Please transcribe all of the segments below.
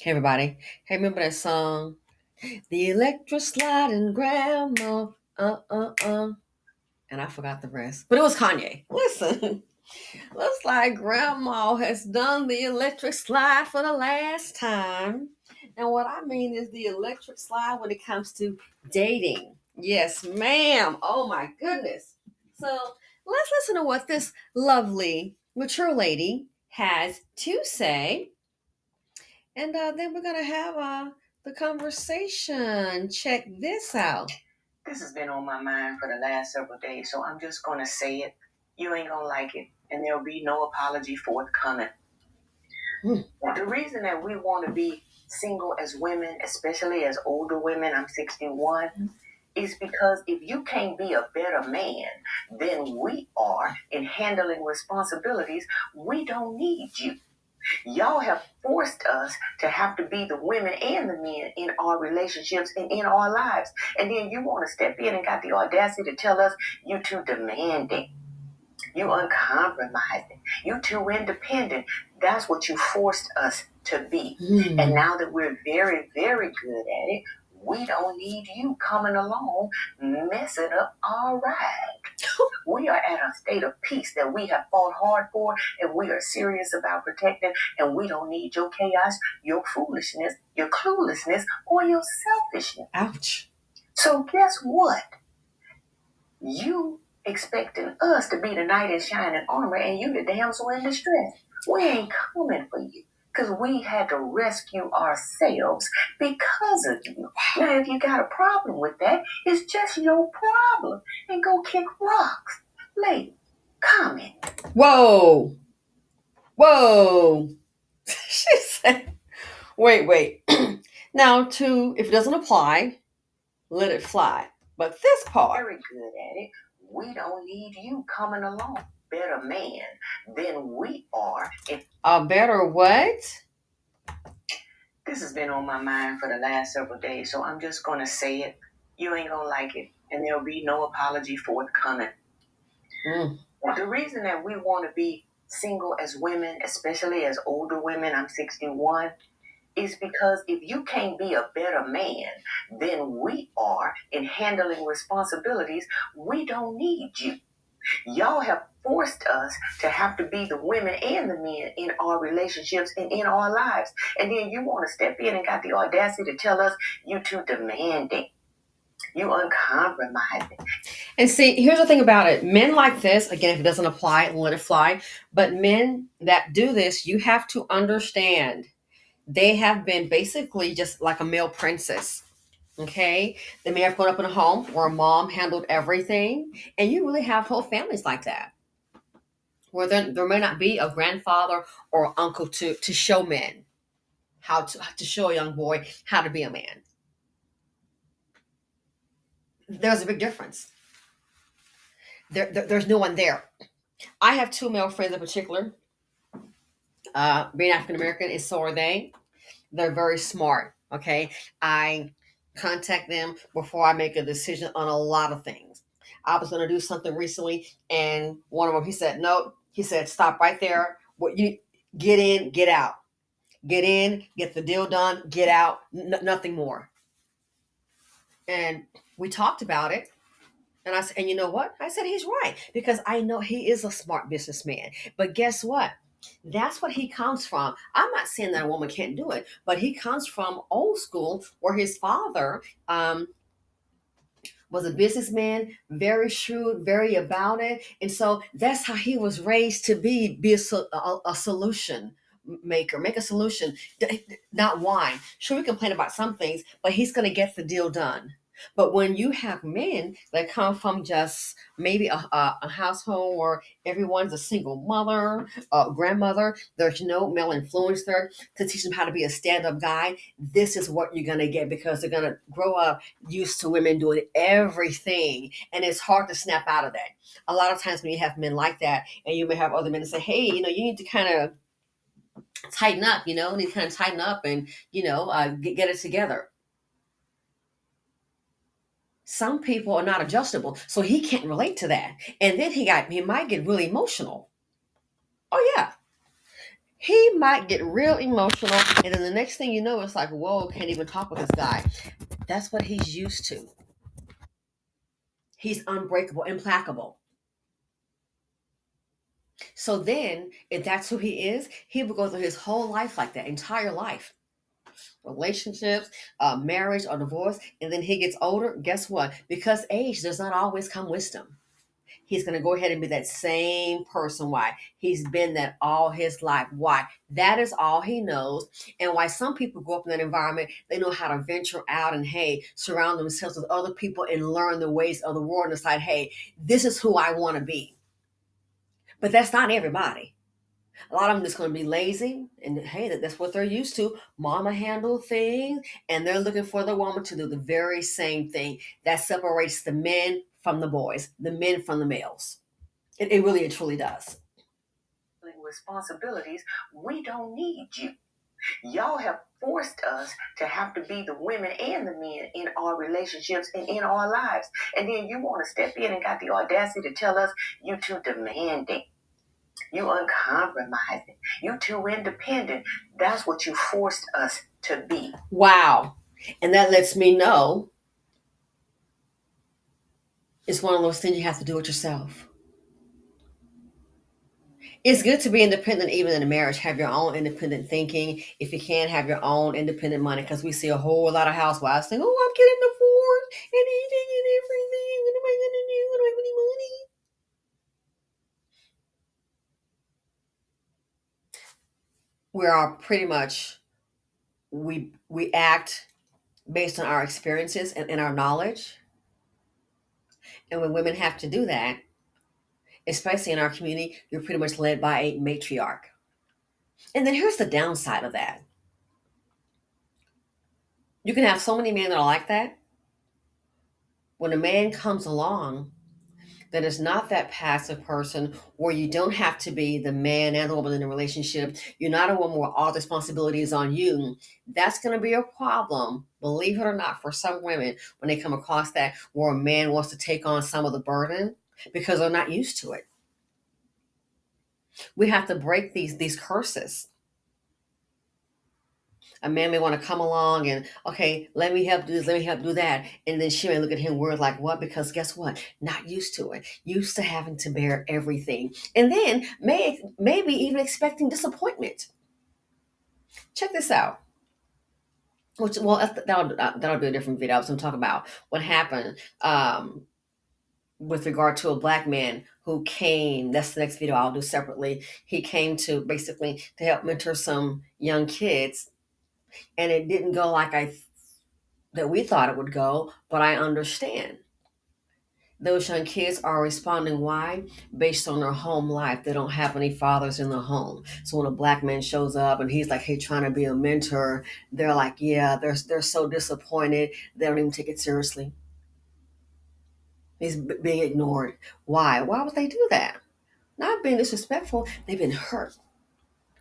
Hey everybody. Hey, remember that song? The electric sliding grandma. And I forgot the rest. But it was Kanye. Listen. Looks like grandma has done the electric slide for the last time. And what I mean is the electric slide when it comes to dating. Yes, ma'am. Oh my goodness. So let's listen to what this lovely, mature lady has to say. And then we're going to have the conversation. Check this out. This has been on my mind for the last several days, so I'm just going to say it. You ain't going to like it, and there'll be no apology forthcoming. The reason that we want to be single as women, especially as older women, I'm 61, is because if you can't be a better man than we are in handling responsibilities, we don't need you. Y'all have forced us to have to be the women and the men in our relationships and in our lives. And then you want to step in and got the audacity to tell us you too demanding, you uncompromising, you too independent. That's what you forced us to be. And now that we're very, very good at it, we don't need you coming along messing up our ride. We are at a state of peace that we have fought hard for, and we are serious about protecting, and we don't need your chaos, your foolishness, your cluelessness, or your selfishness. Ouch. So guess what? You expecting us to be the knight in shining armor, and you the damsel in distress. We ain't coming for you, because we had to rescue ourselves because of you. Now, if you got a problem with that, it's just your problem. And go kick rocks. Lady, comment. Whoa. Whoa. She said, wait. Now, if it doesn't apply, let it fly. But this part. Very good at it. We don't need you coming along. Better man than we are. A better what? This has been on my mind for the last several days, so I'm just going to say it. You ain't going to like it, and there'll be no apology forthcoming. The reason that we want to be single as women, especially as older women, I'm 61, is because if you can't be a better man than we are in handling responsibilities, we don't need you. Y'all have forced us to have to be the women and the men in our relationships and in our lives. And then you want to step in and got the audacity to tell us you too demanding, you uncompromising. And see, here's the thing about it. Men like this, again, if it doesn't apply, let it fly. But men that do this, you have to understand they have been basically just like a male princess. Okay, they may have grown up in a home where a mom handled everything, and you really have whole families like that, where there may not be a grandfather or uncle to show men how to show a young boy how to be a man. There's a big difference. There's no one there. I have two male friends in particular. Being African American, and so are they. They're very smart. Okay, I contact them before I make a decision on a lot of things. I was going to do something recently, and one of them, he said, no. He said, stop right there. What you get in, get out. Get in, get the deal done, get out, nothing more. And we talked about it. And I said, and you know what? I said, he's right, because I know he is a smart businessman. But guess what? That's what he comes from. I'm not saying that a woman can't do it, but he comes from old school where his father was a businessman, very shrewd, very about it. And so that's how he was raised to be a solution maker, make a solution, not whine. Sure, we complain about some things, but he's going to get the deal done. But when you have men that come from just maybe a household where everyone's a single mother, grandmother, there's no male influence there to teach them how to be a stand-up guy, this is what you're going to get, because they're going to grow up used to women doing everything. And it's hard to snap out of that. A lot of times when you have men like that, and you may have other men that say, hey, you need to kind of tighten up, need to kind of tighten up and, get it together. Some people are not adjustable, so he can't relate to that. And then he might get really emotional. Oh yeah. he might get real emotional, and then the next thing you know, it's like, whoa, can't even talk with this guy. That's what he's used to. He's unbreakable, implacable. So then, if that's who he is, he will go through his whole life like that, entire life, relationships, marriage, or divorce. And then he gets older. Guess what? Because age does not always come wisdom. He's going to go ahead and be that same person. Why? He's been that all his life. Why? That is all he knows. And why some people grow up in that environment, they know how to venture out and, hey, surround themselves with other people and learn the ways of the world and decide, hey, this is who I want to be. But that's not everybody. A lot of them just going to be lazy, and hey, that's what they're used to. Mama handle things, and they're looking for the woman to do the very same thing. That separates the men from the boys, the men from the males. It really, it truly does. Responsibilities, we don't need you. Y'all have forced us to have to be the women and the men in our relationships and in our lives. And then you want to step in and got the audacity to tell us you too demanding. You uncompromising. You too independent. That's what you forced us to be. Wow. And that lets me know it's one of those things you have to do it yourself. It's good to be independent even in a marriage. Have your own independent thinking. If you can, have your own independent money. Because we see a whole lot of housewives saying, oh, I'm getting divorced and eating and everything. What am I going to do? I don't have any money. We are pretty much, we act based on our experiences and our knowledge. And when women have to do that, especially in our community, you're pretty much led by a matriarch. And then here's the downside of that. You can have so many men that are like that. When a man comes along that is not that passive person, where you don't have to be the man and the woman in the relationship, you're not a woman where all the responsibility is on you, that's going to be a problem, believe it or not, for some women when they come across that, where a man wants to take on some of the burden because they're not used to it. We have to break these curses. A man may want to come along and, okay, let me help do this, let me help do that. And then she may look at him weird like, what? Because guess what? Not used to it. Used to having to bear everything. And then maybe even expecting disappointment. Check this out. Which, well, that'll be a different video. I was going to talk about what happened with regard to a black man who came. That's the next video I'll do separately. He came to basically to help mentor some young kids, and it didn't go like that we thought it would go, but I understand. Those young kids are responding why? Based on their home life. They don't have any fathers in the home. So when a black man shows up and he's like, hey, trying to be a mentor, they're like, yeah, they're so disappointed. They don't even take it seriously. He's being ignored. Why? Why would they do that? Not being disrespectful. They've been hurt,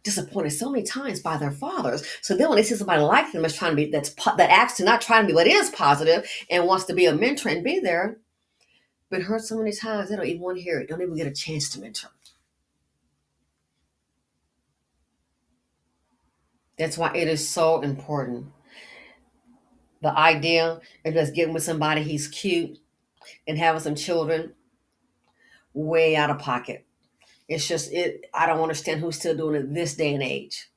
disappointed so many times by their fathers. So then when they see somebody like them that's trying to be that acts to not trying to be what is positive and wants to be a mentor and be there, been hurt so many times they don't even want to hear it. Don't even get a chance to mentor. That's why it is so important. The idea of just getting with somebody he's cute and having some children, way out of pocket. It's just it. I don't understand who's still doing it this day and age.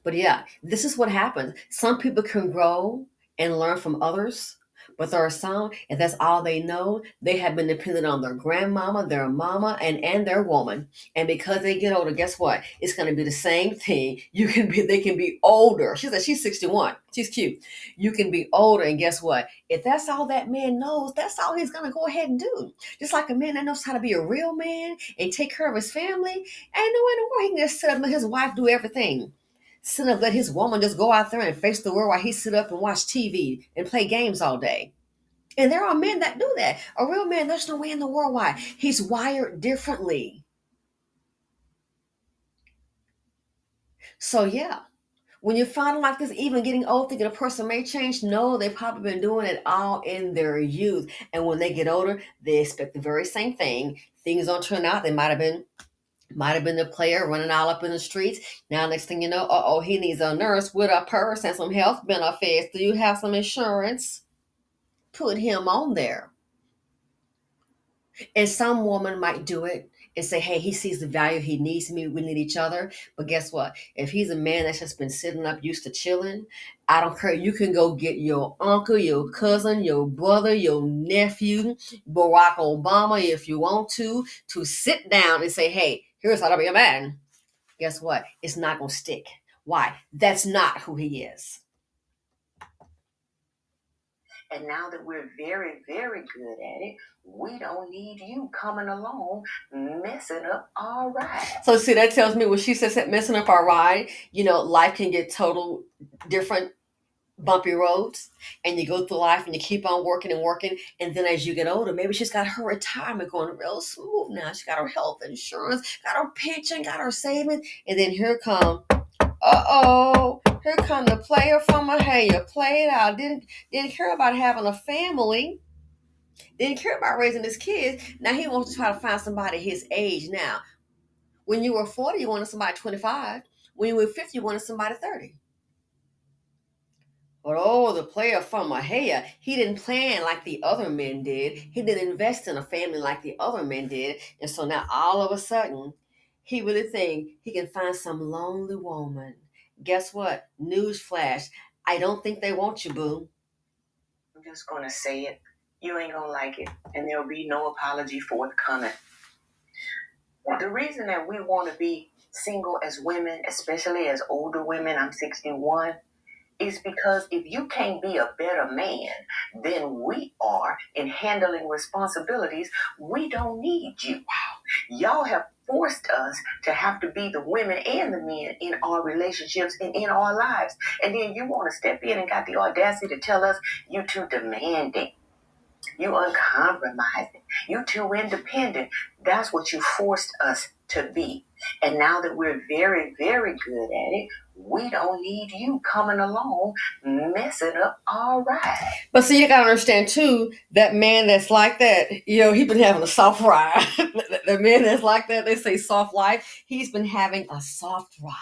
But yeah, this is what happens. Some people can grow and learn from others, but there are some, if that's all they know, they have been dependent on their grandmama, their mama, and their woman. And because they get older, guess what? It's going to be the same thing. They can be older. She said she's 61. She's cute. You can be older, and guess what? If that's all that man knows, that's all he's going to go ahead and do. Just like a man that knows how to be a real man and take care of his family, ain't no way in the world he can just sit up and let his wife do everything. Sit up, let his woman just go out there and face the world while he sit up and watch TV and play games all day. And there are men that do that. A real man, there's no way in the world why. He's wired differently. So yeah, when you find like this, even getting old, thinking a person may change, no, they've probably been doing it all in their youth. And when they get older, they expect the very same thing. Things don't turn out. They might have been Might have been the player running all up in the streets. Now, next thing you know, oh, he needs a nurse with a purse and some health benefits. Do you have some insurance? Put him on there. And some woman might do it and say, hey, he sees the value, he needs me, we need each other. But guess what? If he's a man that's just been sitting up used to chilling, I don't care. You can go get your uncle, your cousin, your brother, your nephew, Barack Obama, if you want to sit down and say, hey, here's how to be a man. Guess what? It's not going to stick. Why? That's not who he is. And now that we're very, very good at it, we don't need you coming along messing up our ride. So see, that tells me when she says that messing up our ride, life can get total different bumpy roads, and you go through life and you keep on working and working, and then as you get older, maybe she's got her retirement going real smooth now. She got her health insurance, got her pension, got her savings, and then here come here come the player from Mahia. Played out. Didn't care about having a family. Didn't care about raising his kids. Now he wants to try to find somebody his age now. When you were 40, you wanted somebody 25. When you were 50, you wanted somebody 30. But the player from Mahia, he didn't plan like the other men did. He didn't invest in a family like the other men did. And so now all of a sudden, he really think he can find some lonely woman. Guess what? Newsflash. I don't think they want you, boo. I'm just going to say it. You ain't going to like it. And there'll be no apology forthcoming. The reason that we want to be single as women, especially as older women, I'm 61, is because if you can't be a better man than we are in handling responsibilities, we don't need you. Wow. Y'all have forced us to have to be the women and the men in our relationships and in our lives. And then you want to step in and got the audacity to tell us you too demanding, you uncompromising, you too independent. That's what you forced us to be. And now that we're very, very good at it, we don't need you coming along messing up our ride. But see, you gotta understand too, that man that's like that, he been having a soft ride. The man that's like that, they say soft life, he's been having a soft ride.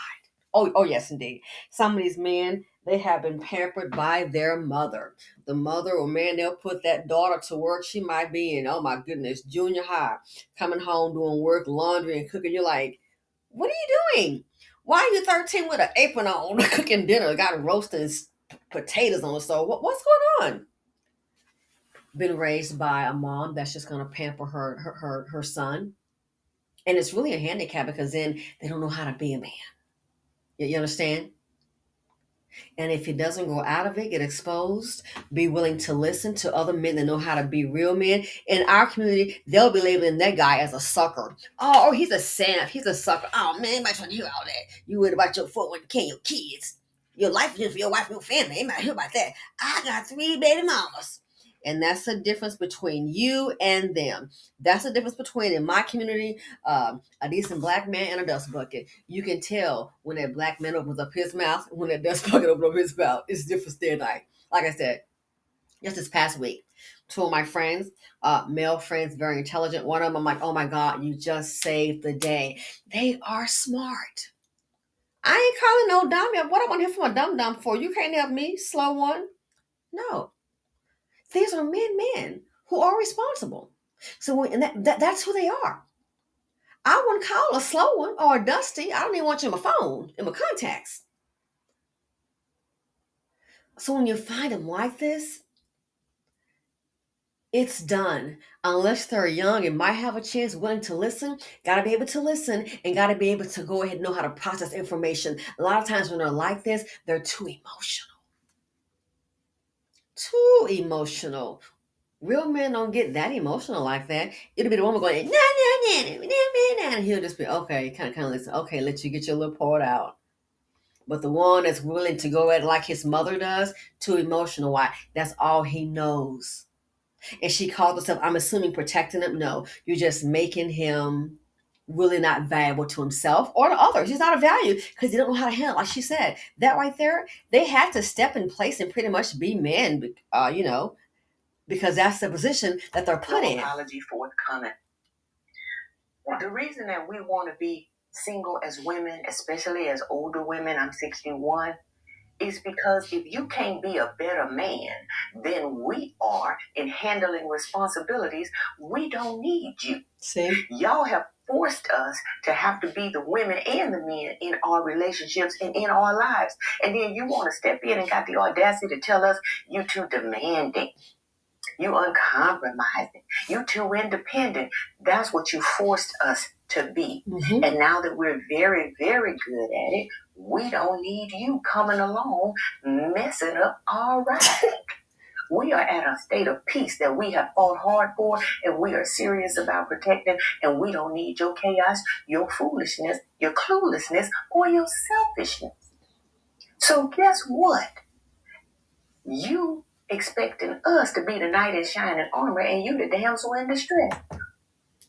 Oh yes, indeed. Some of these men, they have been pampered by their mother. The mother, or man, they'll put that daughter to work. She might be in, oh my goodness, junior high, coming home doing work, laundry, and cooking. You're like, what are you doing? Why are you 13 with an apron on, cooking dinner, got roasting potatoes on the stove? What's going on? Been raised by a mom that's just going to pamper her son. And it's really a handicap because then they don't know how to be a man. You understand? And if he doesn't grow out of it, get exposed, be willing to listen to other men that know how to be real men. In our community, they'll be labeling that guy as a sucker. Oh, he's a simp. He's a sucker. Oh, man, I trying to hear all that. You worried about your 401k, your kids. Your life is for your wife and your family. Ain't not hear about that. I got 3 baby mamas. And that's the difference between you and them. That's the difference between, in my community, a decent black man and a dust bucket. You can tell when that black man opens up his mouth and when that dust bucket opens up his mouth. It's different day and night. Like I said, just this past week, 2 of my friends, male friends, very intelligent. One of them, I'm like, oh my God, you just saved the day. They are smart. I ain't calling no dummy. What I want to hear from a dumb for? You can't help me, slow one. No. These are men who are responsible. So and that's who they are. I wouldn't call a slow one or a dusty. I don't even want you in my phone, in my contacts. So when you find them like this, it's done. Unless they're young and might have a chance, willing to listen, gotta be able to listen and gotta be able to go ahead and know how to process information. A lot of times when they're like this, they're too emotional. Too emotional. Real men don't get that emotional like that. It'll be the woman going, nah, nah, nah, nah, nah, nah, and he'll just be, okay, kind of listen, okay, let you get your little part out. But the one that's willing to go at it like his mother does, too emotional. Why? That's all he knows. And she called herself, I'm assuming, protecting him. No, you're just making him really not valuable to himself or to others. He's not a value because he don't know how to handle. Like she said, that right there, they had to step in place and pretty much be men, because that's the position that they're put in. Apology forthcoming. The reason that we want to be single as women, especially as older women, I'm 61, is because if you can't be a better man than we are in handling responsibilities, we don't need you. See? Y'all have forced us to have to be the women and the men in our relationships and in our lives. And then you want to step in and got the audacity to tell us you too demanding, you uncompromising, you too independent. That's what you forced us to be. Mm-hmm. And now that we're very, very good at it, we don't need you coming along messing up our ride. We are at a state of peace that we have fought hard for, and we are serious about protecting, and we don't need your chaos, your foolishness, your cluelessness, or your selfishness. So guess what? You expecting us to be the knight in shining armor, and you the damsel in distress.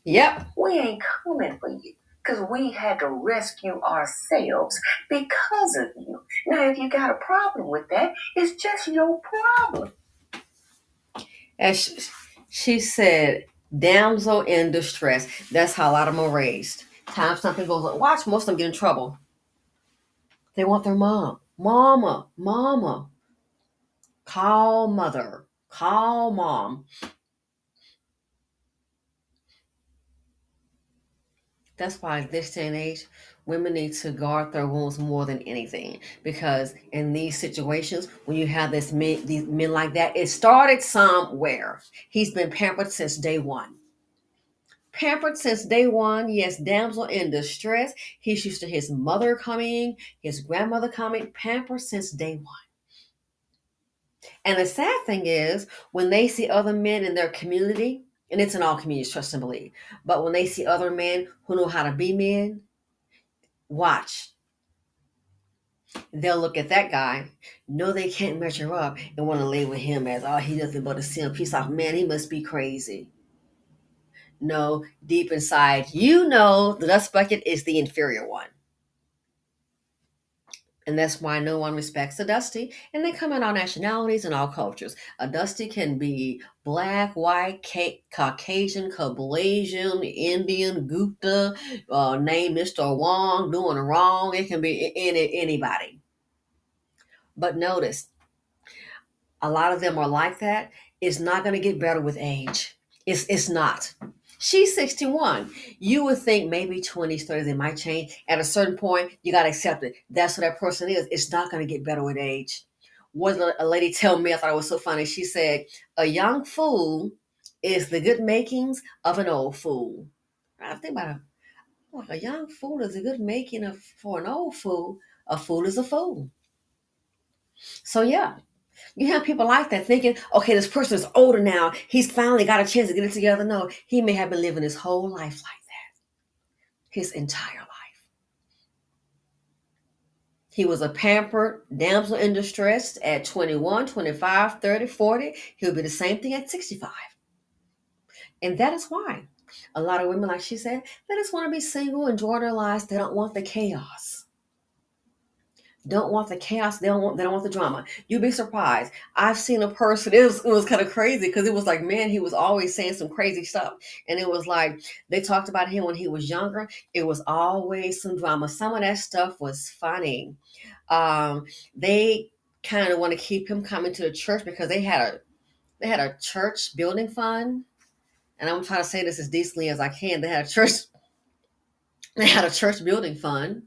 Yep. We ain't coming for you, because we had to rescue ourselves because of you. Now, if you got a problem with that, it's just your problem. As she said, damsel in distress. That's how a lot of them are raised. Time something goes on. Watch, most of them get in trouble. They want their mom. Mama, mama. Call mother. Call mom. That's why this day and age, women need to guard their wounds more than anything. Because in these situations, when you have these men like that, it started somewhere. He's been pampered since day one. Pampered since day one. Yes, damsel in distress. He's used to his mother coming, his grandmother coming. Pampered since day one. And the sad thing is, when they see other men in their community, and it's in all communities, trust and believe, but when they see other men who know how to be men, watch. They'll look at that guy, know they can't measure up, and want to label him as, oh, he nothing but a simp. He's like, man, he must be crazy. No, deep inside, you know the dust bucket is the inferior one. And that's why no one respects a Dusty. And they come in all nationalities and all cultures. A Dusty can be black, white, Caucasian, Kablasian, Indian, Gupta, name Mr. Wong, doing wrong. It can be anybody. But notice, a lot of them are like that. It's not going to get better with age. It's not. She's 61. You would think maybe 20s, 30s, they might change. At a certain point, you got to accept it. That's what that person is. It's not going to get better with age. What did a lady tell me? I thought it was so funny. She said, a young fool is the good makings of an old fool. I think about it. Like a young fool is a good making of for an old fool. A fool is a fool. So yeah, you have people like that thinking, okay, this person is older now. He's finally got a chance to get it together. No, he may have been living his whole life like that, his entire life. He was a pampered damsel in distress at 21, 25, 30, 40. He'll be the same thing at 65. And that is why a lot of women, like she said, they just want to be single, enjoy their lives. They don't want the chaos. Don't want the chaos. They don't want the drama. You'd be surprised. I've seen a person. It was kind of crazy because it was like, man, he was always saying some crazy stuff, and it was like they talked about him when he was younger. It was always some drama. Some of that stuff was funny. They kind of want to keep him coming to the church because they had a church building fund, and I'm trying to say this as decently as I can. They had a church building fund.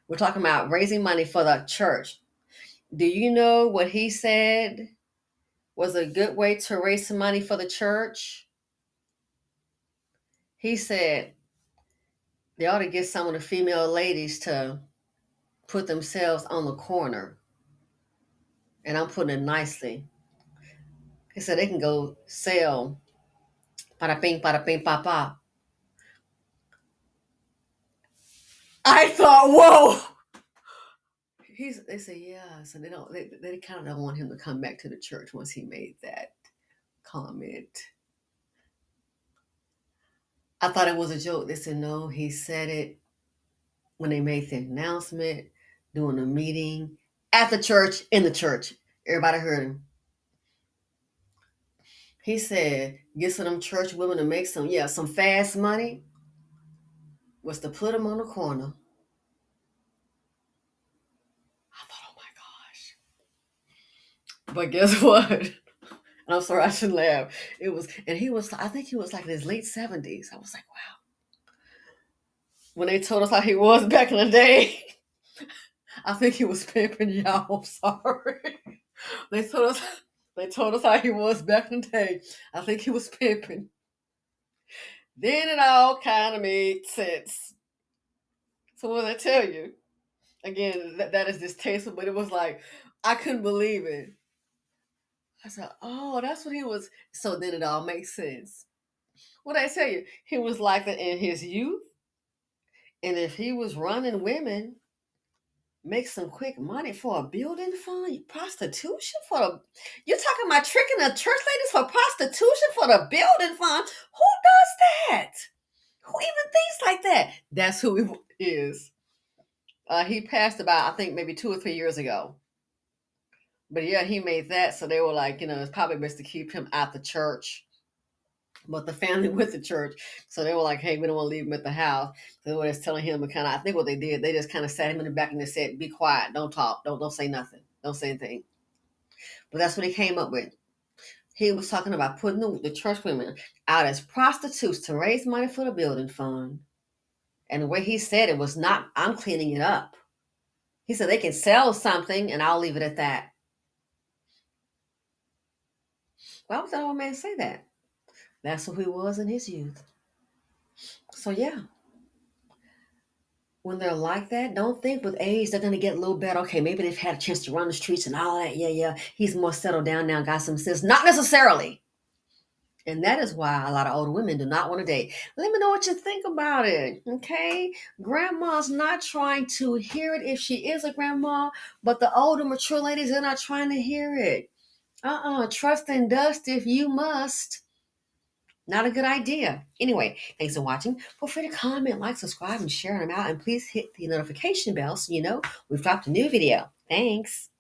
We're talking about raising money for the church. Do you know what he said was a good way to raise some money for the church? He said they ought to get some of the female ladies to put themselves on the corner. And I'm putting it nicely. He said they can go sell para ping, pa. I thought, whoa. They said, yeah. So they kind of don't want him to come back to the church once he made that comment. I thought it was a joke. They said, no, he said it when they made the announcement, doing a meeting at the church, in the church. Everybody heard him. He said, get some of them church women to make some fast money. was to put him on the corner. I thought, oh my gosh. But guess what? And I'm sorry, I shouldn't laugh. It was, and he was, I think he was like in his late 70s. I was like, wow. When they told us how he was back in the day, I think he was pimping, y'all. I'm sorry. They told us they told us how he was back in the day. I think he was pimping. Then it all kind of made sense. So what did I tell you? Again, that is distasteful, but it was like I couldn't believe it. I said, "Oh, that's what he was." So then it all makes sense. What did I tell you? He was like that in his youth, and if he was running women, make some quick money for a building fund, prostitution for the. You're talking about tricking the church ladies for prostitution for the building fund? Who does that? Who even thinks like that? That's who he is. He passed about, I think, maybe 2 or 3 years ago. But yeah, he made that. So they were like, it's probably best to keep him out the church. But the family with the church. So they were like, hey, we don't want to leave him at the house. So they were just telling him, I think what they did, they just kind of sat him in the back and they said, be quiet, don't talk, don't say nothing, don't say anything. But that's what he came up with. He was talking about putting the church women out as prostitutes to raise money for the building fund. And the way he said it was not, I'm cleaning it up. He said they can sell something and I'll leave it at that. Why would that old man say that? That's who he was in his youth. So yeah, when they're like that, don't think with age they're gonna get a little better. Okay, maybe they've had a chance to run the streets and all that. Yeah. He's more settled down now, got some sense. Not necessarily. And that is why a lot of older women do not want to date. Let me know what you think about it. Okay? Grandma's not trying to hear it if she is a grandma, but the older, mature ladies are not trying to hear it. Trust and dust if you must. Not a good idea. Anyway, thanks for watching. Feel free to comment, like, subscribe, and share them out. And please hit the notification bell so you know we've dropped a new video. Thanks.